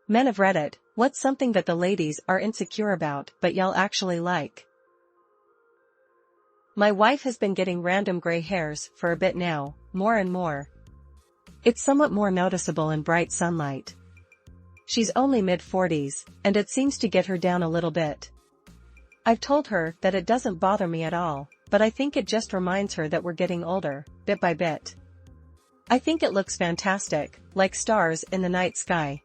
Men of Reddit, what's something that the ladies are insecure about but y'all actually like? My wife has been getting random gray hairs for a bit now, more and more. It's somewhat more noticeable in bright sunlight. She's only mid-40s, and it seems to get her down a little bit. I've told her that it doesn't bother me at all, but I think it just reminds her that we're getting older, bit by bit. I think it looks fantastic, like stars in the night sky.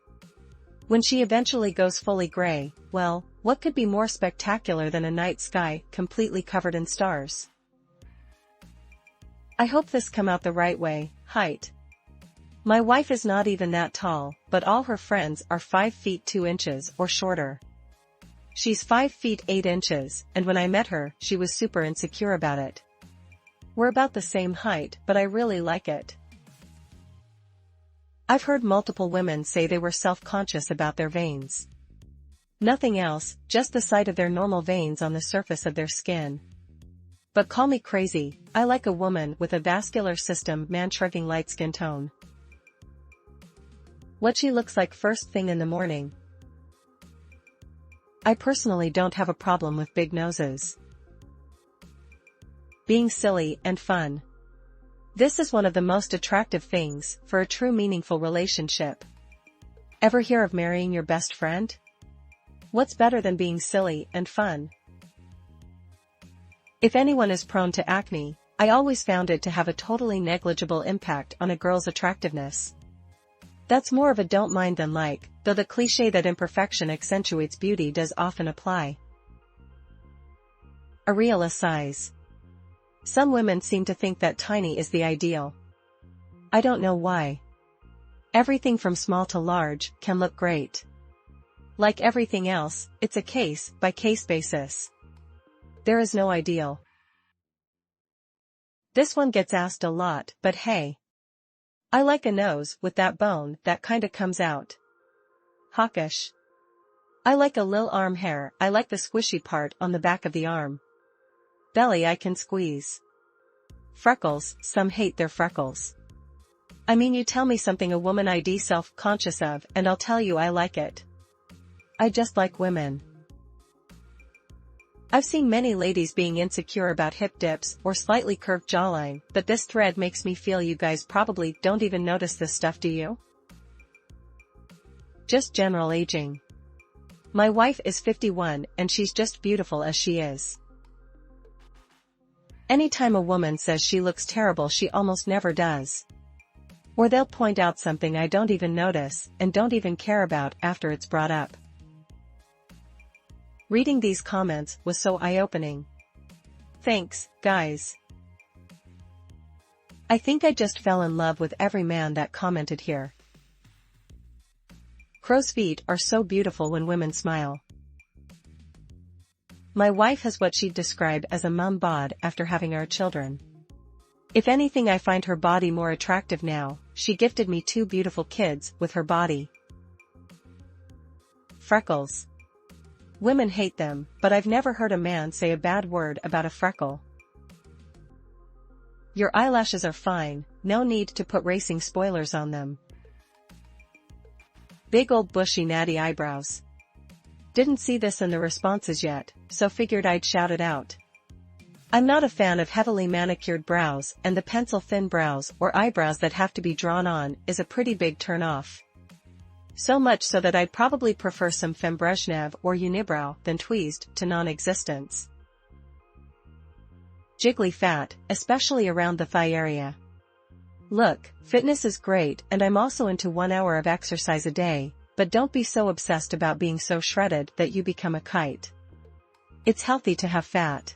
When she eventually goes fully gray, well, what could be more spectacular than a night sky completely covered in stars? I hope this come out the right way. Height. My wife is not even that tall, but all her friends are 5 feet 2 inches or shorter. She's 5 feet 8 inches, and when I met her, she was super insecure about it. We're about the same height, but I really like it. I've heard multiple women say they were self-conscious about their veins. Nothing else, just the sight of their normal veins on the surface of their skin. But call me crazy, I like a woman with a vascular system man shrugging light skin tone. What she looks like first thing in the morning. I personally don't have a problem with big noses. Being silly and fun. This is one of the most attractive things for a true meaningful relationship. Ever hear of marrying your best friend? What's better than being silly and fun? If anyone is prone to acne, I always found it to have a totally negligible impact on a girl's attractiveness. That's more of a don't mind than like, though the cliché that imperfection accentuates beauty does often apply. Areola size. Some women seem to think that tiny is the ideal. I don't know why. Everything from small to large can look great. Like everything else, it's a case-by-case basis. There is no ideal. This one gets asked a lot, but hey. I like a nose with that bone that kinda comes out. Hawkish. I like a lil arm hair, I like the squishy part on the back of the arm. Belly I can squeeze. Freckles, some hate their freckles. I mean, you tell me something a woman I'd self-conscious of and I'll tell you I like it. I just like women. I've seen many ladies being insecure about hip dips or slightly curved jawline, but this thread makes me feel you guys probably don't even notice this stuff, do you? Just general aging. My wife is 51 and she's just beautiful as she is. Anytime a woman says she looks terrible, she almost never does. Or they'll point out something I don't even notice and don't even care about after it's brought up. Reading these comments was so eye-opening. Thanks, guys. I think I just fell in love with every man that commented here. Crow's feet are so beautiful when women smile. My wife has what she'd describe as a mum bod after having our children. If anything, I find her body more attractive now. She gifted me 2 beautiful kids with her body. Freckles. Women hate them, but I've never heard a man say a bad word about a freckle. Your eyelashes are fine, no need to put racing spoilers on them. Big old bushy natty eyebrows. Didn't see this in the responses yet, so figured I'd shout it out. I'm not a fan of heavily manicured brows, and the pencil-thin brows or eyebrows that have to be drawn on is a pretty big turn-off. So much so that I'd probably prefer some femme Brezhnev or unibrow than tweezed to non-existence. Jiggly fat, especially around the thigh area. Look, fitness is great and I'm also into 1 hour of exercise a day, but don't be so obsessed about being so shredded that you become a kite. It's healthy to have fat.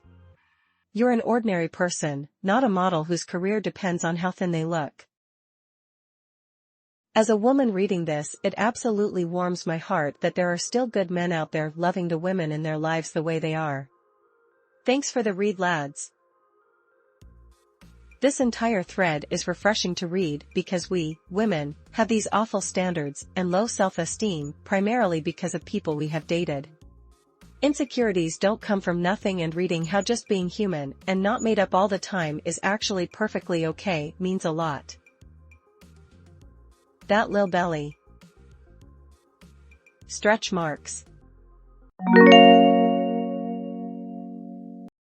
You're an ordinary person, not a model whose career depends on how thin they look. As a woman reading this, it absolutely warms my heart that there are still good men out there loving the women in their lives the way they are. Thanks for the read, lads. This entire thread is refreshing to read because we, women, have these awful standards and low self-esteem primarily because of people we have dated. Insecurities don't come from nothing, and reading how just being human and not made up all the time is actually perfectly okay means a lot. That lil belly. Stretch marks.